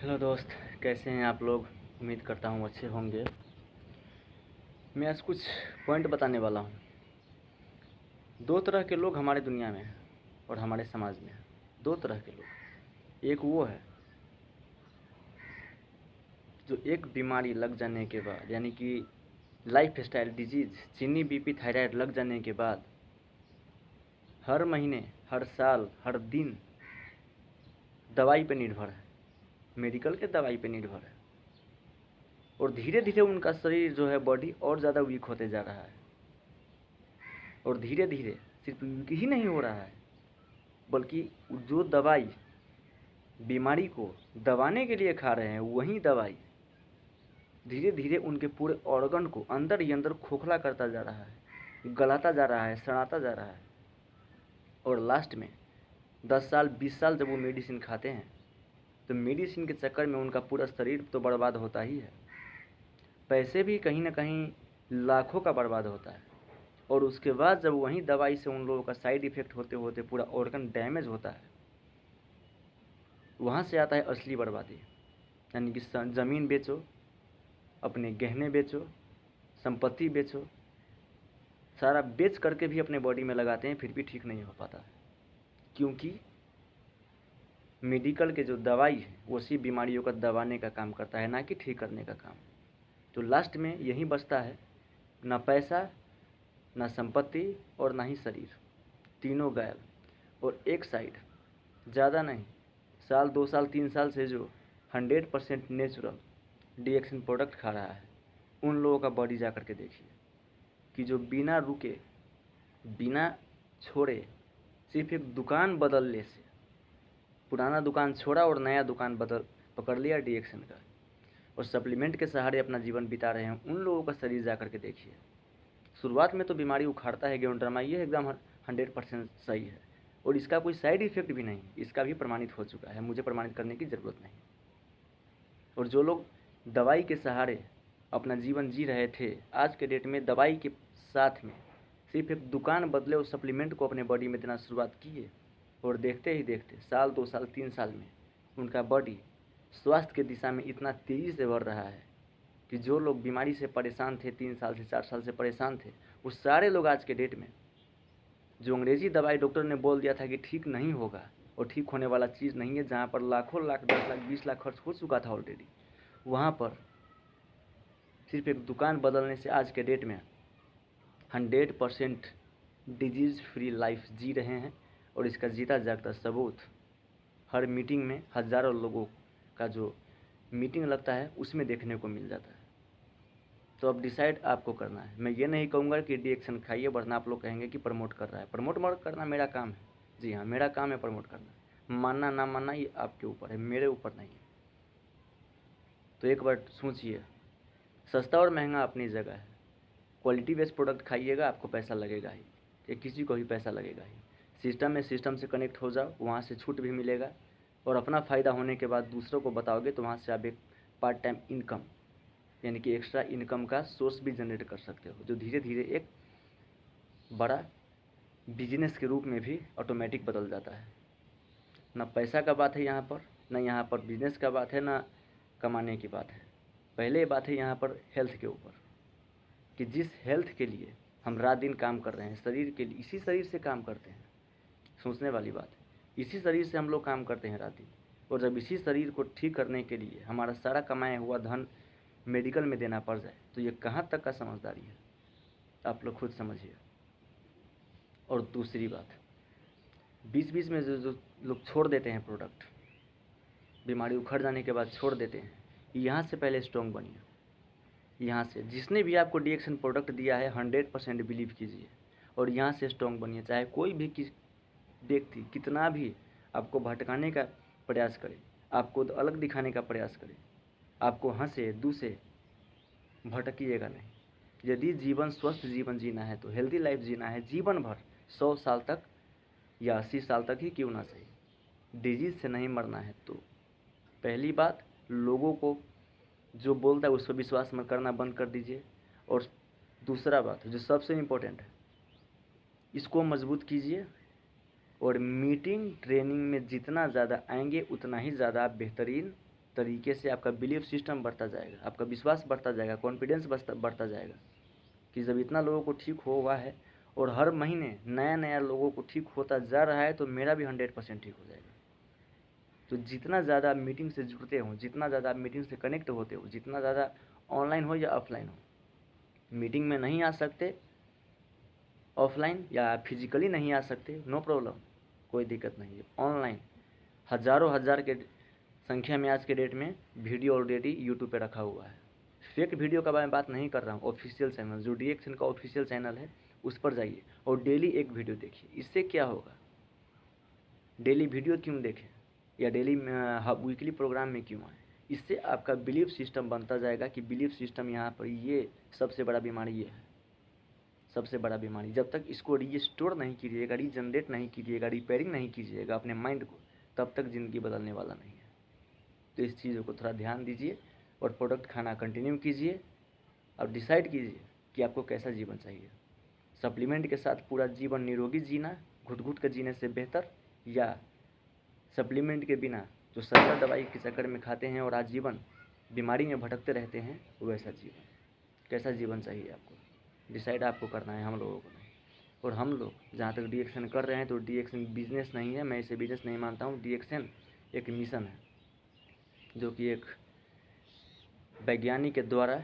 Hello दोस्त, कैसे हैं आप लोग। उम्मीद करता हूँ अच्छे होंगे। मैं आज कुछ पॉइंट बताने वाला हूँ। दो तरह के लोग हमारे दुनिया में हैं और हमारे समाज में हैं। दो तरह के लोग। एक वो है जो एक बीमारी लग जाने के बाद, यानी कि लाइफ स्टाइल डिजीज़, चीनी बीपी थायराइड लग जाने के बाद हर महीने, हर साल, हर दिन दवाई पे निर्भर है, मेडिकल के दवाई पे निर्भर है। और धीरे धीरे उनका शरीर जो है, बॉडी और ज़्यादा वीक होते जा रहा है। और धीरे धीरे सिर्फ वीक ही नहीं हो रहा है, बल्कि जो दवाई बीमारी को दबाने के लिए खा रहे हैं, वही दवाई धीरे धीरे उनके पूरे ऑर्गन को अंदर ही अंदर खोखला करता जा रहा है, गलाता जा रहा है, सड़ाता जा रहा है। और लास्ट में 10 साल 20 साल जब वो मेडिसिन खाते हैं, तो मेडिसिन के चक्कर में उनका पूरा शरीर तो बर्बाद होता ही है, पैसे भी कहीं ना कहीं लाखों का बर्बाद होता है। और उसके बाद जब वही दवाई से उन लोगों का साइड इफ़ेक्ट होते होते पूरा ऑर्गन डैमेज होता है, वहाँ से आता है असली बर्बादी। यानी कि ज़मीन बेचो, अपने गहने बेचो, संपत्ति बेचो, सारा बेच करके भी अपने बॉडी में लगाते हैं, फिर भी ठीक नहीं हो पाता है। क्योंकि मेडिकल के जो दवाई है वो सिर्फ बीमारियों का दबाने का काम करता है, ना कि ठीक करने का काम। तो लास्ट में यही बचता है, ना पैसा, ना संपत्ति और ना ही शरीर, तीनों गायब। और एक साइड ज़्यादा नहीं, साल 2 साल 3 साल से जो 100% नेचुरल डीएक्सन प्रोडक्ट खा रहा है, उन लोगों का बॉडी जा कर के देखिए कि जो बिना रुके, बिना छोड़े, सिर्फ एक दुकान बदलने से, पुराना दुकान छोड़ा और नया दुकान बदल पकड़ लिया डीएक्सन का, और सप्लीमेंट के सहारे अपना जीवन बिता रहे हैं, उन लोगों का शरीर जा कर के देखिए। शुरुआत में तो बीमारी उखाड़ता है, गेंड्रामा ये एकदम 100% सही है, और इसका कोई साइड इफ़ेक्ट भी नहीं, इसका भी प्रमाणित हो चुका है, मुझे प्रमाणित करने की ज़रूरत नहीं। और जो लोग दवाई के सहारे अपना जीवन जी रहे थे, आज के डेट में दवाई के साथ में सिर्फ एक दुकान बदले और सप्लीमेंट को अपने बॉडी में देना शुरुआत किए, और देखते ही देखते साल 2 साल 3 साल में उनका बॉडी स्वास्थ्य के दिशा में इतना तेज़ी से बढ़ रहा है कि जो लोग बीमारी से परेशान थे, 3 साल से 4 साल से परेशान थे, वो सारे लोग आज के डेट में, जो अंग्रेजी दवाई डॉक्टर ने बोल दिया था कि ठीक नहीं होगा और ठीक होने वाला चीज़ नहीं है, जहाँ पर लाखों लाख 10 लाख 20 लाख खर्च हो चुका था ऑलरेडी, वहाँ पर सिर्फ एक दुकान बदलने से आज के डेट में 100% डिजीज़ फ्री लाइफ जी रहे हैं। और इसका जीता जागता सबूत हर मीटिंग में हज़ारों लोगों का जो मीटिंग लगता है उसमें देखने को मिल जाता है। तो अब डिसाइड आपको करना है। मैं ये नहीं कहूँगा कि डीएक्सन खाइए, वरना आप लोग कहेंगे कि प्रमोट कर रहा है। प्रमोट मत करना मेरा काम है, जी हाँ, मेरा काम है प्रमोट करना। मानना ना मानना ये आपके ऊपर है, मेरे ऊपर नहीं है। तो एक बार सोचिए, सस्ता और महंगा अपनी जगह है। क्वालिटी बेस्ड प्रोडक्ट खाइएगा, आपको पैसा लगेगा ही, या किसी को भी पैसा लगेगा ही। सिस्टम से कनेक्ट हो जाओ, वहाँ से छूट भी मिलेगा, और अपना फ़ायदा होने के बाद दूसरों को बताओगे तो वहाँ से आप एक पार्ट टाइम इनकम, यानी कि एक्स्ट्रा इनकम का सोर्स भी जनरेट कर सकते हो, जो धीरे धीरे एक बड़ा बिजनेस के रूप में भी ऑटोमेटिक बदल जाता है। ना पैसा का बात है यहाँ पर, ना यहाँ पर बिजनेस का बात है, ना कमाने की बात है। पहले बात है यहाँ पर हेल्थ के ऊपर, कि जिस हेल्थ के लिए हम रात दिन काम कर रहे हैं, शरीर के लिए, इसी शरीर से काम करते हैं। सोचने वाली बात है, इसी शरीर से हम लोग काम करते हैं रात दिन। और जब इसी शरीर को ठीक करने के लिए हमारा सारा कमाया हुआ धन मेडिकल में देना पड़ जाए, तो ये कहाँ तक का समझदारी है, आप लोग खुद समझिए। और दूसरी बात, बीच बीच में जो लोग छोड़ देते हैं प्रोडक्ट, बीमारी उखड़ जाने के बाद छोड़ देते हैं, यहाँ से पहले स्ट्रॉन्ग बनिए। यहाँ से जिसने भी आपको डीएक्सन प्रोडक्ट दिया है 100% बिलीव कीजिए, और यहाँ से स्ट्रॉन्ग बनिए। चाहे कोई भी व्यक्ति कितना भी आपको भटकाने का प्रयास करे, आपको अलग दिखाने का प्रयास करे, आपको हंसे दूसे, भटकिएगा नहीं। यदि जीवन स्वस्थ जीवन जीना है, तो हेल्दी लाइफ जीना है जीवन भर, 100 साल तक या 80 साल तक ही क्यों ना सही, डिजीज़ से नहीं मरना है। तो पहली बात, लोगों को जो बोलता है उस पर विश्वास मत करना बंद कर दीजिए। और दूसरा बात जो सबसे इम्पोर्टेंट है, इसको मजबूत कीजिए, और मीटिंग ट्रेनिंग में जितना ज़्यादा आएंगे उतना ही ज़्यादा आप बेहतरीन तरीके से आपका बिलीफ सिस्टम बढ़ता जाएगा, आपका विश्वास बढ़ता जाएगा, कॉन्फिडेंस बढ़ता जाएगा कि जब इतना लोगों को ठीक हुआ है और हर महीने नया नया लोगों को ठीक होता जा रहा है तो मेरा भी 100% ठीक हो जाएगा। तो जितना ज़्यादा मीटिंग से जुड़ते हो, जितना ज़्यादा मीटिंग से कनेक्ट होते हो, जितना ज़्यादा ऑनलाइन हो या ऑफलाइन हो, मीटिंग में नहीं आ सकते ऑफलाइन या फिजिकली नहीं आ सकते, नो प्रॉब्लम, कोई दिक्कत नहीं है। ऑनलाइन हज़ारों हज़ार के संख्या में आज के डेट में वीडियो ऑलरेडी यूट्यूब पे रखा हुआ है। फेक वीडियो का मैं बात नहीं कर रहा हूँ, ऑफिशियल चैनल जो DXN का ऑफिशियल चैनल है उस पर जाइए और डेली एक वीडियो देखिए। इससे क्या होगा, डेली वीडियो क्यों देखें या डेली वीकली प्रोग्राम में क्यों आए, इससे आपका बिलीफ सिस्टम बनता जाएगा कि बिलीफ सिस्टम यहाँ पर ये सबसे बड़ा बीमारी ये है, सबसे बड़ा बीमारी। जब तक इसको रीस्टोर नहीं कीजिएगा, रीजनरेट नहीं कीजिएगा, रिपेयरिंग नहीं कीजिएगा अपने माइंड को, तब तक ज़िंदगी बदलने वाला नहीं है। तो इस चीज़ों को थोड़ा ध्यान दीजिए और प्रोडक्ट खाना कंटिन्यू कीजिए। अब डिसाइड कीजिए कि आपको कैसा जीवन चाहिए, सप्लीमेंट के साथ पूरा जीवन निरोगी जीना घुट घुट कर जीने से बेहतर, या सप्लीमेंट के बिना जो सस्ता दवाई के चक्कर में खाते हैं और आजीवन बीमारी में भटकते रहते हैं, वैसा जीवन, कैसा जीवन चाहिए आपको, डिसाइड आपको करना है, हम लोगों को नहीं। और हम लोग जहाँ तक DXN कर रहे हैं तो DXN बिजनेस नहीं है, मैं इसे बिजनेस नहीं मानता हूँ। DXN एक मिशन है जो कि एक वैज्ञानिक के द्वारा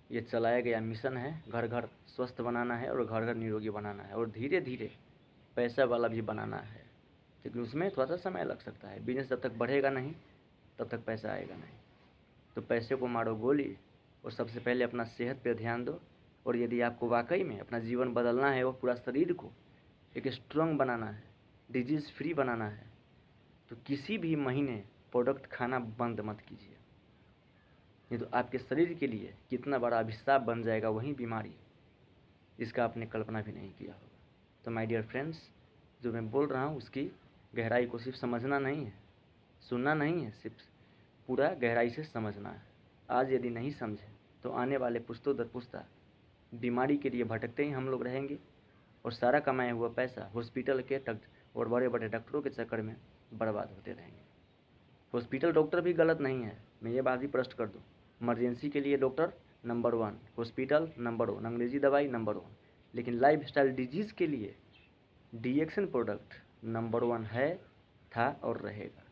ये चलाया गया मिशन है। घर घर स्वस्थ बनाना है और घर घर निरोगी बनाना है और धीरे धीरे पैसा वाला भी बनाना है, लेकिन उसमें थोड़ा सा समय लग सकता है। बिजनेस जब तक बढ़ेगा नहीं तब तक पैसा आएगा नहीं। तो पैसे को मारो गोली और सबसे पहले अपना सेहत पे ध्यान दो। और यदि आपको वाकई में अपना जीवन बदलना है और पूरा शरीर को एक स्ट्रॉन्ग बनाना है, डिजीज़ फ्री बनाना है, तो किसी भी महीने प्रोडक्ट खाना बंद मत कीजिए। नहीं तो आपके शरीर के लिए कितना बड़ा अभिशाप बन जाएगा वही बीमारी, जिसका आपने कल्पना भी नहीं किया होगा। तो माय डियर फ्रेंड्स, जो मैं बोल रहा हूँ उसकी गहराई को सिर्फ समझना नहीं है, सुनना नहीं है, सिर्फ पूरा गहराई से समझना है। आज यदि नहीं समझे तो आने वाले पुश्तों दर पुश्ता बीमारी के लिए भटकते ही हम लोग रहेंगे और सारा कमाया हुआ पैसा हॉस्पिटल के और बड़े बड़े डॉक्टरों के चक्कर में बर्बाद होते रहेंगे। हॉस्पिटल डॉक्टर भी गलत नहीं है, मैं ये बात भी स्पष्ट कर दूँ। इमरजेंसी के लिए डॉक्टर नंबर 1, हॉस्पिटल नंबर 1, अंग्रेजी दवाई नंबर 1, लेकिन लाइफस्टाइल डिजीज़ के लिए DXN प्रोडक्ट नंबर 1 है, था और रहेगा।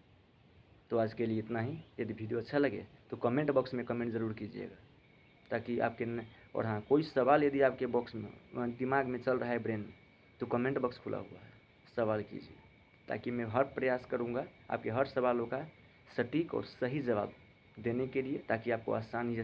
तो आज के लिए इतना ही। यदि वीडियो अच्छा लगे तो कमेंट बॉक्स में कमेंट ज़रूर कीजिएगा, ताकि आपके और हाँ, कोई सवाल यदि आपके बॉक्स में दिमाग में चल रहा है, ब्रेन में, तो कमेंट बॉक्स खुला हुआ है, सवाल कीजिए, ताकि मैं हर प्रयास करूँगा आपके हर सवालों का सटीक और सही जवाब देने के लिए, ताकि आपको आसानी से